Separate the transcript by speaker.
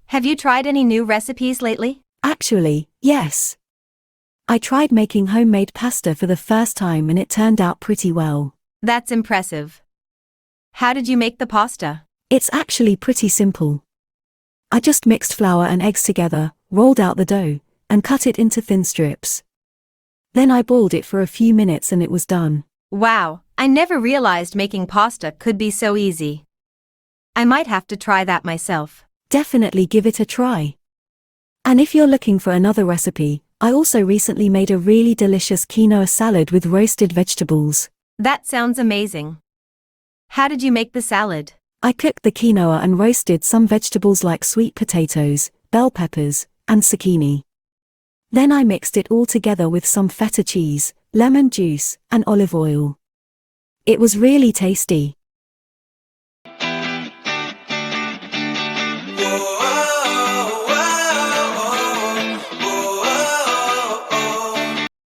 Speaker 1: Have you tried any new recipes lately?
Speaker 2: Actually, yes. I tried making homemade pasta for the first time and it turned out pretty well.
Speaker 1: That's impressive. How did you make the pasta?
Speaker 2: It's actually pretty simple. I just mixed flour and eggs together, rolled out the dough, and cut it into thin strips. Then I boiled it for a few minutes and it was done.
Speaker 1: Wow, I never realized making pasta could be so easy. I might have to try that myself.
Speaker 2: Definitely give it a try. And if you're looking for another recipe, I also recently made a really delicious quinoa salad with roasted vegetables.
Speaker 1: That sounds amazing. How did you make the salad?
Speaker 2: I cooked the quinoa and roasted some vegetables like sweet potatoes, bell peppers, and zucchini. Then I mixed it all together with some feta cheese, lemon juice, and olive oil. It was really tasty.
Speaker 3: Whoa.